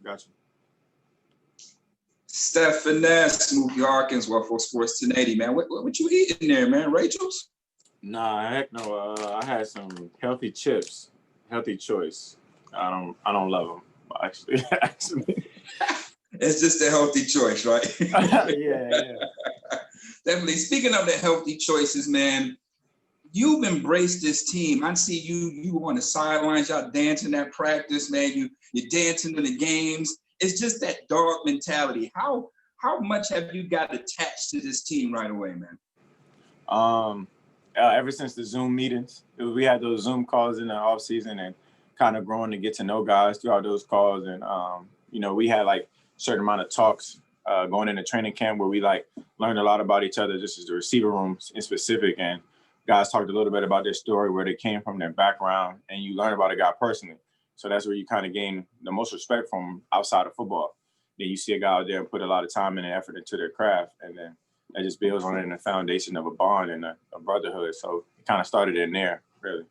Got you. Stefon Diggs, Hopkins, Waffle Sports 1080, man. What you eating there, man? Rachel's? Nah, heck no. I had some healthy chips. Healthy choice. I don't love them. Actually. It's just a healthy choice, right? Yeah. Definitely. Speaking of the healthy choices, man, you've embraced this team. I see you on the sidelines, y'all dancing at practice, man. You're dancing in the games. It's just that dog mentality. How much have you got attached to this team right away, man? Ever since the Zoom meetings, we had those Zoom calls in the off season and kind of growing to get to know guys throughout those calls. And, we had like certain amount of talks going into training camp where we like learned a lot about each other, just as the receiver room in specific. And guys talked a little bit about their story, where they came from, their background, and you learn about a guy personally. So that's where you kind of gain the most respect from outside of football. Then you see a guy out there and put a lot of time and effort into their craft, and then that just builds on it in the foundation of a bond and a brotherhood. So it kind of started in there, really.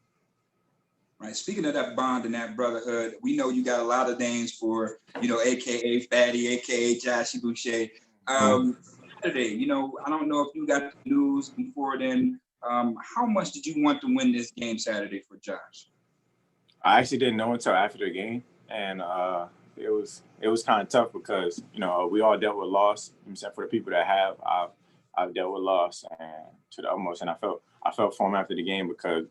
Right. Speaking of that bond and that brotherhood, we know you got a lot of names for, AKA Fatty, AKA Joshy Boucher. Saturday, I don't know if you got the news before then. How much did you want to win this game Saturday for Josh? I actually didn't know until after the game, and it was kind of tough because we all dealt with loss. Except for the people that have, I've dealt with loss and to the utmost, and I felt for him after the game because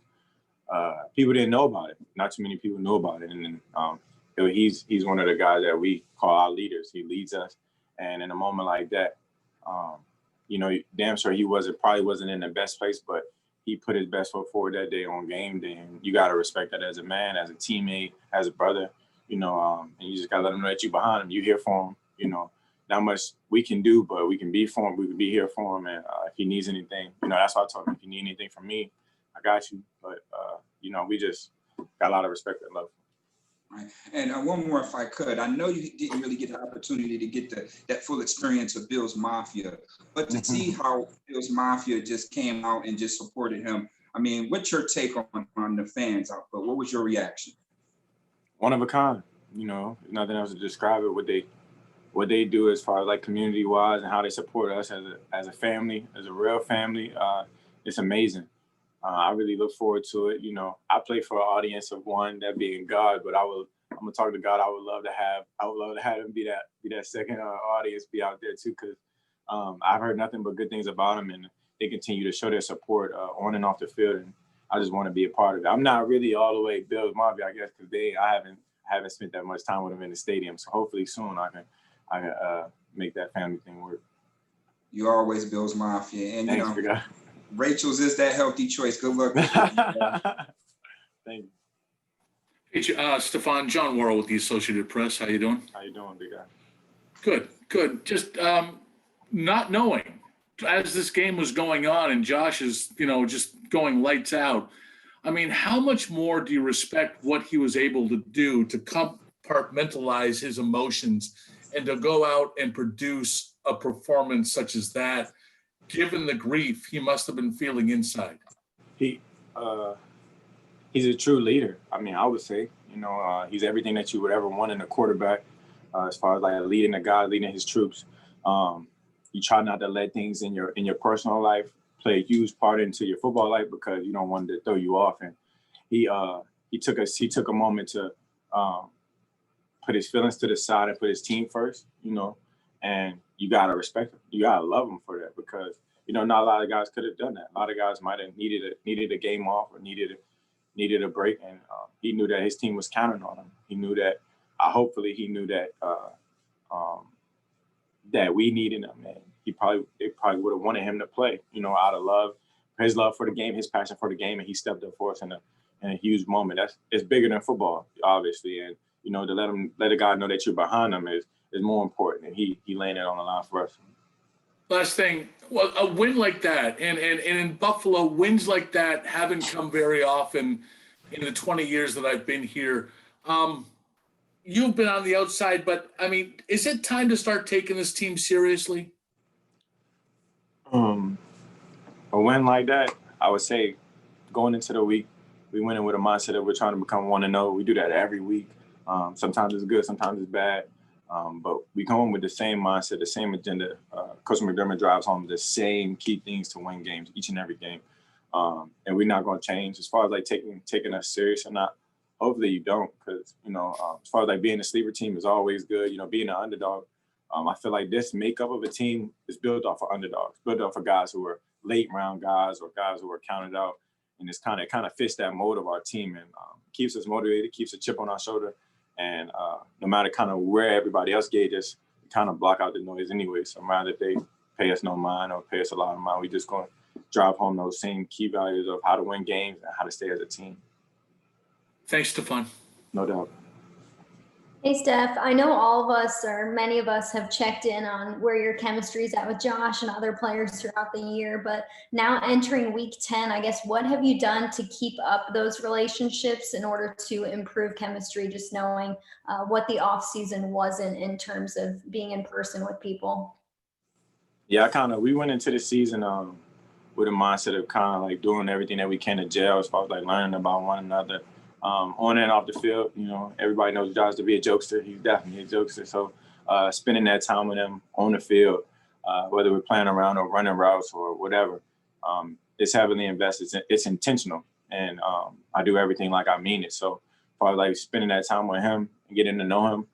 people didn't know about it. Not too many people knew about it, and he's one of the guys that we call our leaders. He leads us, and in a moment like that, damn sure he probably wasn't in the best place, but he put his best foot forward that day on game day, and you got to respect that as a man, as a teammate, as a brother, and you just got to let him know that you're behind him. You here for him, not much we can do, but we can be for him. We can be here for him, and if he needs anything, that's why I told him, if you need anything from me, I got you. But, we just got a lot of respect and love. Right. And one more, if I could. I know you didn't really get the opportunity to get that full experience of Bill's Mafia, but to see how Bill's Mafia just came out and just supported him, I mean, what's your take on the fans out there? What was your reaction? One of a kind, nothing else to describe it. What they do as far as like community-wise and how they support us as a family, as a real family, it's amazing. I really look forward to it. I play for an audience of one, that being God, but I'm gonna talk to God. I would love to have him be that second audience, be out there too, because I've heard nothing but good things about him, and they continue to show their support on and off the field, and I just want to be a part of it. I'm not really all the way Bill's Mafia, I guess, because I haven't spent that much time with him in the stadium. So hopefully soon I can make that family thing work. You're always Bill's Mafia, and thanks, God. Rachel's is that healthy choice. Good luck with Thank you. Hey, Stefon, John Worrell with the Associated Press. How you doing? How you doing, big guy? Good. Just not knowing as this game was going on and Josh is, just going lights out. I mean, how much more do you respect what he was able to do to compartmentalize his emotions and to go out and produce a performance such as that, given the grief he must have been feeling inside? He's a true leader. I mean, I would say, he's everything that you would ever want in a quarterback, as far as like leading a guy, leading his troops. You try not to let things in your personal life play a huge part into your football life because you don't want it to throw you off. And he took a moment to put his feelings to the side and put his team first, and you gotta respect him. You gotta love him for that because not a lot of guys could have done that. A lot of guys might have needed a game off or needed a break, and he knew that his team was counting on him. He knew that. Hopefully, he knew that that we needed him, and they probably would have wanted him to play. Out of love, his love for the game, his passion for the game, and he stepped up for us in a huge moment. It's bigger than football, obviously, and to let a guy know that you're behind him is more important, and he laying it on the line for us. Last thing, well, a win like that, and in Buffalo, wins like that haven't come very often in the 20 years that I've been here. You've been on the outside, but I mean, is it time to start taking this team seriously? A win like that, I would say, going into the week, we went in with a mindset that we're trying to become 1-0. We do that every week. Sometimes it's good, sometimes it's bad. But we come in with the same mindset, the same agenda. Coach McDermott drives home the same key things to win games each and every game. And we're not going to change. As far as like taking us serious or not, hopefully you don't, because, as far as like being a sleeper team is always good, being an underdog. I feel like this makeup of a team is built off of underdogs, built off of guys who are late round guys or guys who are counted out. And it's kind of fits that mode of our team and keeps us motivated, keeps a chip on our shoulder. And no matter kind of where everybody else gauge us, we kind of block out the noise anyway. So rather if they pay us no mind or pay us a lot of mind, we just going to drive home those same key values of how to win games and how to stay as a team. Thanks, Stefon. No doubt. Hey, Steph, I know all of us or many of us have checked in on where your chemistry is at with Josh and other players throughout the year, but now entering week 10, I guess, what have you done to keep up those relationships in order to improve chemistry, just knowing what the off season wasn't in terms of being in person with people? Yeah, we went into the season with a mindset of kind of like doing everything that we can to gel as far as like learning about one another. On and off the field, everybody knows Josh to be a jokester. He's definitely a jokester. So spending that time with him on the field, whether we're playing around or running routes or whatever, it's heavily invested. It's intentional. And I do everything like I mean it. So probably like spending that time with him and getting to know him,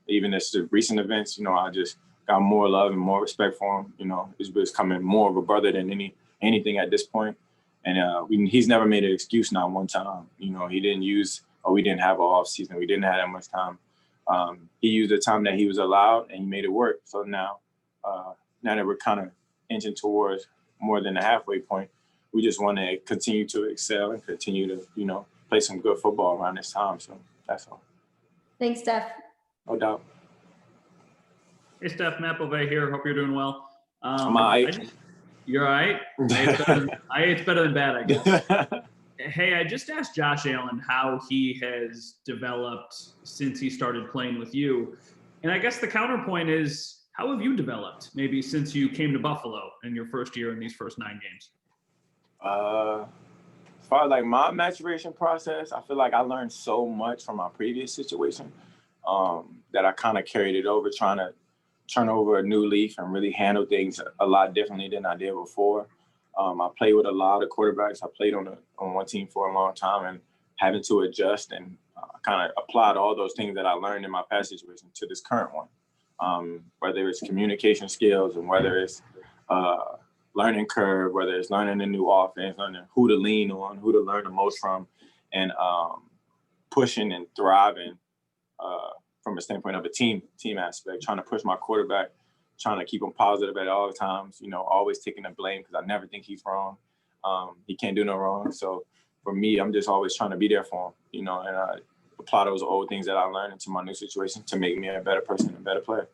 even as the recent events, I just got more love and more respect for him. He's becoming more of a brother than anything at this point. And he's never made an excuse, not one time. He didn't use, we didn't have an off season. We didn't have that much time. He used the time that he was allowed, and he made it work. So now that we're kind of inching towards more than the halfway point, we just want to continue to excel and continue to, play some good football around this time. So that's all. Thanks, Steph. No doubt. Hey, Steph, Matt Bovee here. Hope you're doing well. I'm all right. You're all right? It's better than bad, I guess. Hey, I just asked Josh Allen how he has developed since he started playing with you. And I guess the counterpoint is, how have you developed maybe since you came to Buffalo in your first year in these first 9 games? As far as like my maturation process, I feel like I learned so much from my previous situation that I kind of carried it over, trying to turn over a new leaf and really handle things a lot differently than I did before. I played with a lot of quarterbacks. I played on one team for a long time and having to adjust and kind of applied all those things that I learned in my past situation to this current one. Whether it's communication skills and whether it's learning curve, whether it's learning a new offense, learning who to lean on, who to learn the most from, and pushing and thriving from a standpoint of a team aspect, trying to push my quarterback, trying to keep him positive at all times, always taking the blame because I never think he's wrong. He can't do no wrong. So for me, I'm just always trying to be there for him, and I apply those old things that I learned into my new situation to make me a better person, a better player.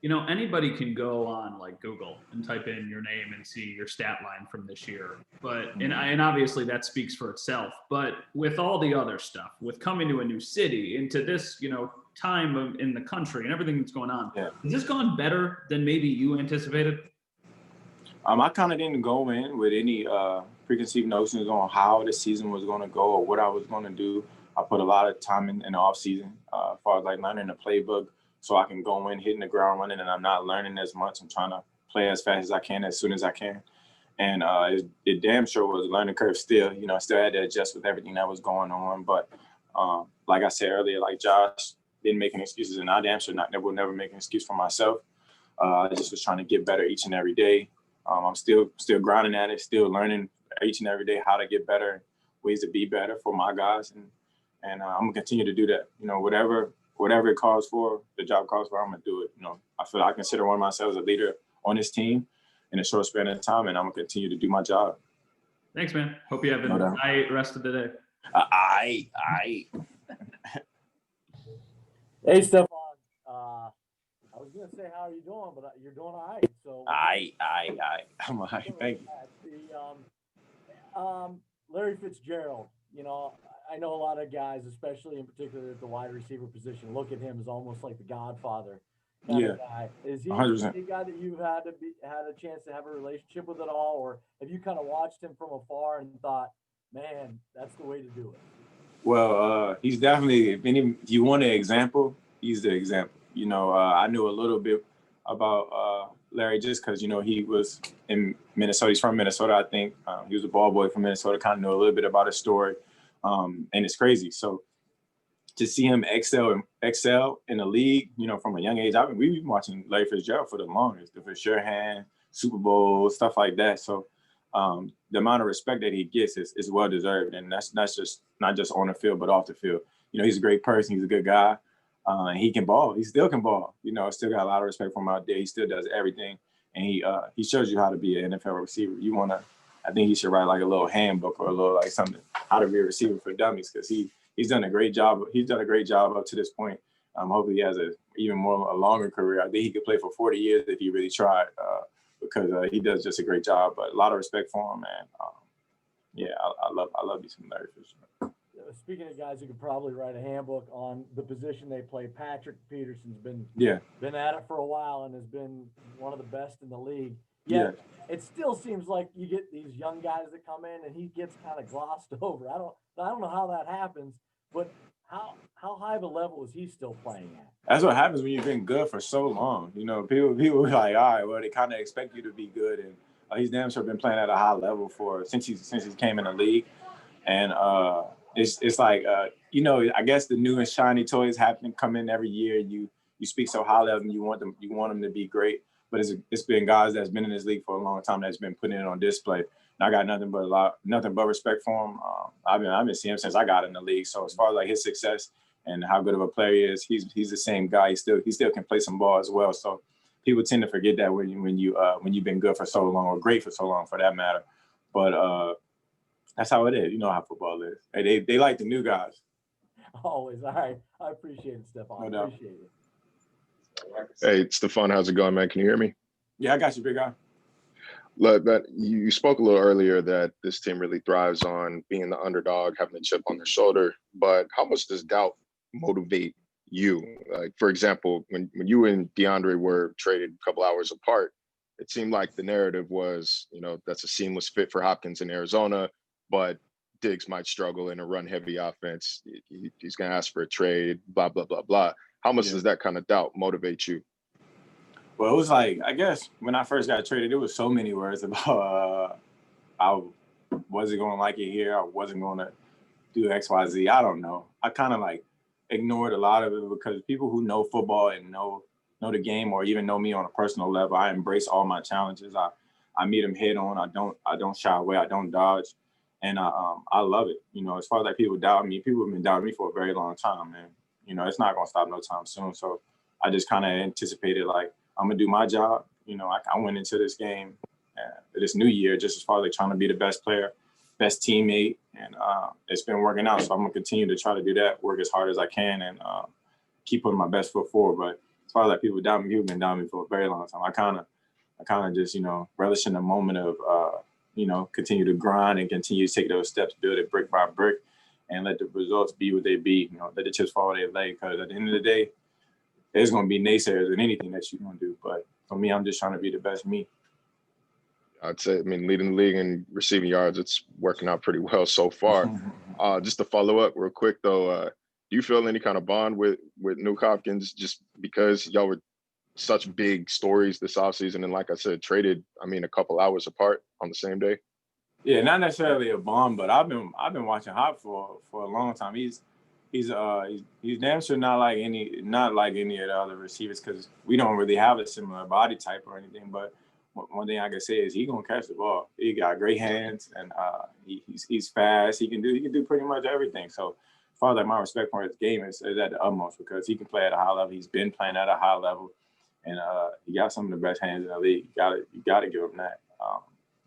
Anybody can go on like Google and type in your name and see your stat line from this year. But and obviously that speaks for itself. But with all the other stuff, with coming to a new city, into this, time in the country and everything that's going on, has this gone better than maybe you anticipated? I kind of didn't go in with any preconceived notions on how the season was going to go or what I was going to do. I put a lot of time in the off season as far as like learning the playbook, so I can go in hitting the ground running, and I'm not learning as much. I'm trying to play as fast as I can, as soon as I can. And it damn sure was a learning curve still. I still had to adjust with everything that was going on. But like I said earlier, like Josh didn't make any excuses, and I damn sure will never make an excuse for myself. I just was trying to get better each and every day. I'm still grinding at it, still learning each and every day how to get better, ways to be better for my guys. And I'm gonna continue to do that. Whatever it calls for, the job calls for, I'm gonna do it. I feel I consider one of myself as a leader on this team in a short span of time, and I'm gonna continue to do my job. Thanks, man. Hope you have a nice rest of the day. Hey, Stefon. I was gonna say how are you doing, but you're doing all right. So I'm all right. Thank you. Larry Fitzgerald. I know a lot of guys, especially in particular at the wide receiver position, look at him as almost like the Godfather kind of guy. Is he 100%. a guy that you've had a chance to have a relationship with at all, or have you kind of watched him from afar and thought, man, that's the way to do it? Well, he's definitely, if you want an example, he's the example. You know, I knew a little bit about Larry just because, you know, he was in Minnesota. He's from Minnesota, I think. He was a ball boy from Minnesota, kind of knew a little bit about his story. And it's crazy. So to see him excel in the league, you know, from a young age, we've been watching Larry Fitzgerald for the longest, the Fitzgerald, Super Bowl, stuff like that. So the amount of respect that he gets is well deserved, and that's just not just on the field but off the field. You know, he's a great person. He's a good guy. And he can ball. He still can ball. You know, still got a lot of respect for him out there. He still does everything, and he shows you how to be an NFL receiver. I think he should write like a little handbook or a little like something how to be a receiver for dummies, because he's done a great job. He's done a great job up to this point. Hopefully he has a longer career. I think he could play for 40 years if he really tried, because he does just a great job. But a lot of respect for him, and yeah, I love these Larry Fitzgerald. Speaking of guys who could probably write a handbook on the position they play, Patrick Peterson's been at it for a while and has been one of the best in the league. Yet it still seems like you get these young guys that come in and he gets kind of glossed over. I don't know how that happens, but how high of a level is he still playing at? That's what happens when you've been good for so long. You know, people are like, all right, well, they kind of expect you to be good, and he's damn sure been playing at a high level since he came in the league, and it's like you know, I guess the new and shiny toys come in every year. You speak so highly of them, you want them to be great, but it's been guys that's been in this league for a long time that's been putting it on display. And I got nothing but respect for him. I've been seeing him since I got in the league. So as far as like his success and how good of a player he is, he's the same guy. He still can play some ball as well. So people tend to forget that when you've been good for so long, or great for so long for that matter. But that's how it is. You know how football is. They like the new guys. Always. All right. I appreciate it, Stefon. No doubt. Appreciate it. Hey, Stefon, how's it going, man? Can you hear me? Yeah, I got you, big guy. Look, that you spoke a little earlier that this team really thrives on being the underdog, having a chip on their shoulder. But how much does doubt motivate you? Like, for example, when you and DeAndre were traded a couple hours apart, it seemed like the narrative was, you know, that's a seamless fit for Hopkins in Arizona, but Diggs might struggle in a run-heavy offense. He's going to ask for a trade, blah, blah, blah, blah. How much does that kind of doubt motivate you? Well, it was like, I guess when I first got traded, there was so many words about I wasn't going to like it here. I wasn't going to do X, Y, Z. I don't know. I kind of like ignored a lot of it because people who know football and know the game, or even know me on a personal level, I embrace all my challenges. I meet them head on. I don't shy away. I don't dodge. And I love it. You know, as far as like people doubt me, people have been doubting me for a very long time, and you know, it's not going to stop no time soon. So I just kind of anticipated, like, I'm going to do my job. You know, I went into this game, this new year, just as far as like trying to be the best player, best teammate. And it's been working out. So I'm going to continue to try to do that, work as hard as I can, and keep putting my best foot forward. But as far as like people doubt me, people have been doubting me for a very long time. I kind of just, you know, relish in the moment of, you know, continue to grind and continue to take those steps, build it brick by brick, and let the results be what they be. You know, let the chips fall where they lay. Because at the end of the day, there's going to be naysayers in anything that you're going to do. But for me, I'm just trying to be the best me. I'd say, I mean, leading the league in receiving yards, it's working out pretty well so far. Just to follow up real quick, though, do you feel any kind of bond with Nuke Hopkins just because y'all were such big stories this offseason? And like I said, traded, I mean, a couple hours apart on the same day? Yeah, not necessarily a bond, but I've been watching Hop for a long time. He's damn sure not like any of the other receivers, because we don't really have a similar body type or anything. But one thing I can say is he gonna catch the ball. He got great hands, and he's fast. He can do pretty much everything. So as far as like my respect for his game is at the utmost, because he can play at a high level. He's been playing at a high level, and he got some of the best hands in the league. You gotta give him that.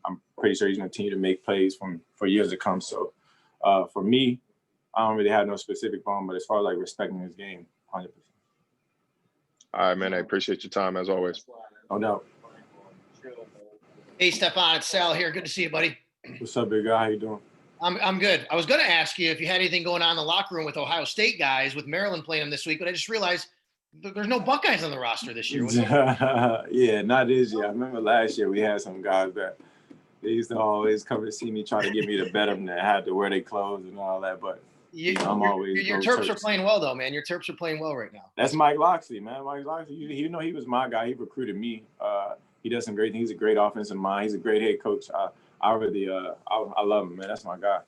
I'm pretty sure he's gonna continue to make plays for years to come. So for me, I don't really have no specific bond, but as far as like respecting his game, 100%. All right, man. I appreciate your time as always. No doubt. Hey, Stefon, it's Sal here. Good to see you, buddy. What's up, big guy? How you doing? I'm good. I was going to ask you if you had anything going on in the locker room with Ohio State guys, with Maryland playing them this week, but I just realized there's no Buckeyes on the roster this year. Yeah, not this year. I remember last year we had some guys that they used to always come and see me, try to get me to bet them that had to wear their clothes and all that. But Your Terps are playing well, though, man. Your Terps are playing well right now. That's Mike Locksley, man. Mike Locksley, he was my guy. He recruited me. He does some great things. He's a great offensive mind. He's a great head coach. I really I love him, man. That's my guy.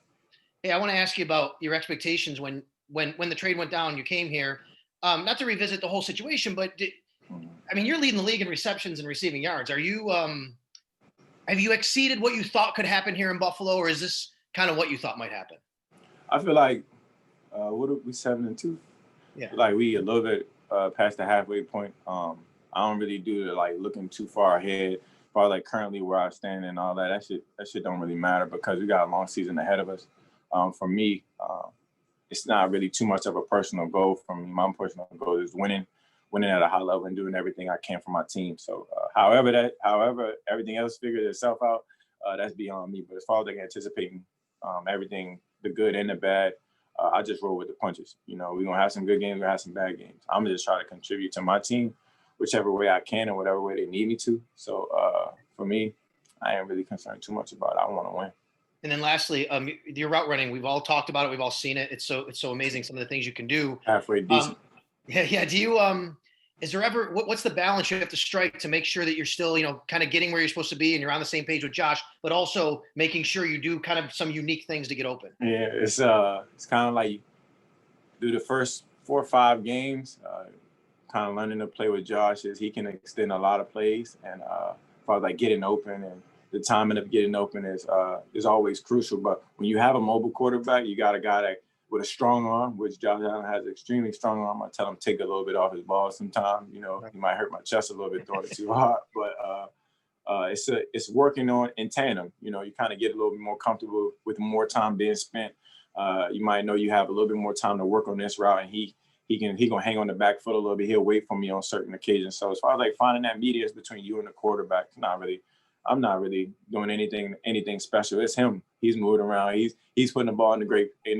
Hey, I want to ask you about your expectations when the trade went down. You came here, not to revisit the whole situation, but you're leading the league in receptions and receiving yards. Are you have you exceeded what you thought could happen here in Buffalo, or is this kind of what you thought might happen? I feel like what are we 7-2? Yeah, like we a little bit past the halfway point. I don't really do the like looking too far ahead, far like currently where I stand and all that. That shit don't really matter because we got a long season ahead of us. For me, it's not really too much of a personal goal for me. My personal goal is winning at a high level and doing everything I can for my team. So, however everything else figures itself out, that's beyond me. But as far as like anticipating everything, the good and the bad, I just roll with the punches. You know, we're gonna have some good games, we're gonna have some bad games. I'm gonna just try to contribute to my team, whichever way I can and whatever way they need me to. So, for me, I ain't really concerned too much about it. I want to win. And then lastly, your route running, we've all talked about it. We've all seen it. It's so amazing. Some of the things you can do. Halfway decent. Yeah. Do you, is there ever, what's the balance you have to strike to make sure that you're still, kind of getting where you're supposed to be and you're on the same page with Josh, but also making sure you do kind of some unique things to get open? Yeah. It's kind of like do the first 4 or 5 games, kind of learning to play with Josh is he can extend a lot of plays and, as far as like getting open and the timing of getting open is always crucial. But when you have a mobile quarterback, you got a guy that with a strong arm, which Josh Allen has an extremely strong arm. I tell him take a little bit off his ball sometimes. He might hurt my chest a little bit throwing it too hard. But it's working on in tandem. You kind of get a little bit more comfortable with more time being spent. You might know you have a little bit more time to work on this route, and he gonna hang on the back foot a little bit. He'll wait for me on certain occasions. So as far as like finding that medius between you and the quarterback, I'm not really doing anything special. It's him. He's moving around. He's putting the ball in a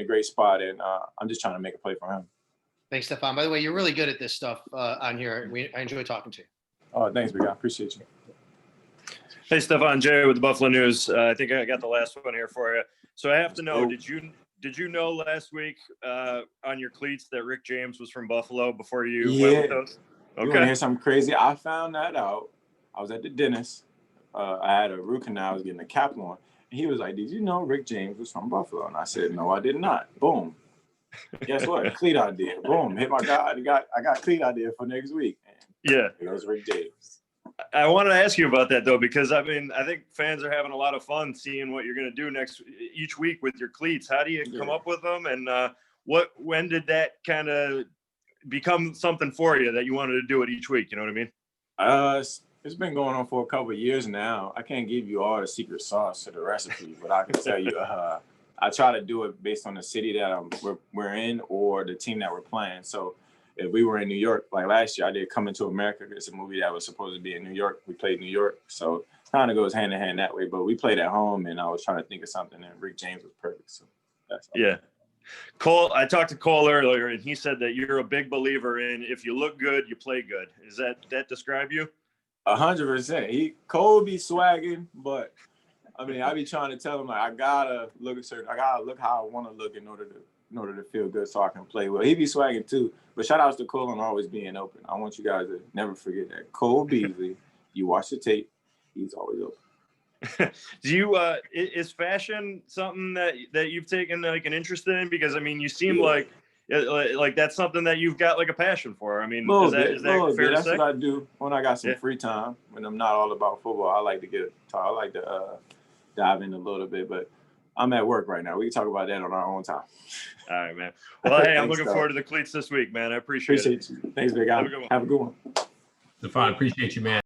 great spot, and I'm just trying to make a play for him. Thanks, Stefon. By the way, you're really good at this stuff on here. I enjoy talking to you. Oh, thanks, big guy. Appreciate you. Hey, Stefon, Jay with the Buffalo News. I think I got the last one here for you. So I have to know, did you know last week on your cleats that Rick James was from Buffalo before you went with those? Okay. You want to hear something crazy? I found that out. I was at the dentist. I had a root canal. I was getting a cap on. And he was like, did you know Rick James was from Buffalo? And I said, no, I did not. Boom. Guess what? Cleat idea. Boom. Hit my guy. I got cleat idea for next week. And yeah. It was Rick James. I wanted to ask you about that, though, because, I think fans are having a lot of fun seeing what you're going to do each week with your cleats. How do you come up with them? And when did that kind of become something for you that you wanted to do it each week? You know what I mean? It's been going on for a couple of years now. I can't give you all the secret sauce to the recipe, but I can tell you, I try to do it based on the city that we're in or the team that we're playing. So if we were in New York, like last year, I did Coming to America. It's a movie that was supposed to be in New York. We played New York. So it kind of goes hand in hand that way. But we played at home, and I was trying to think of something, and Rick James was perfect. So that's all. Yeah. Cole, I talked to Cole earlier, and he said that you're a big believer in if you look good, you play good. Is that describe you? 100%. Cole be swagging, but I be trying to tell him like I gotta look how I want to look in order to feel good so I can play well. He be swagging too. But shout outs to Cole on always being open. I want you guys to never forget that. Cole Beasley, you watch the tape, he's always open. Do you is fashion something that you've taken like an interest in? Because you seem like that's something that you've got like a passion for. Is that fair to say? That's what I do when I got some free time. When I'm not all about football, I like to dive in a little bit. But I'm at work right now. We can talk about that on our own time. All right, man. Well, hey, I'm looking forward to the cleats this week, man. I appreciate it. You. Thanks, big guy. Have a good one. Have a good one. Stefon, appreciate you, man.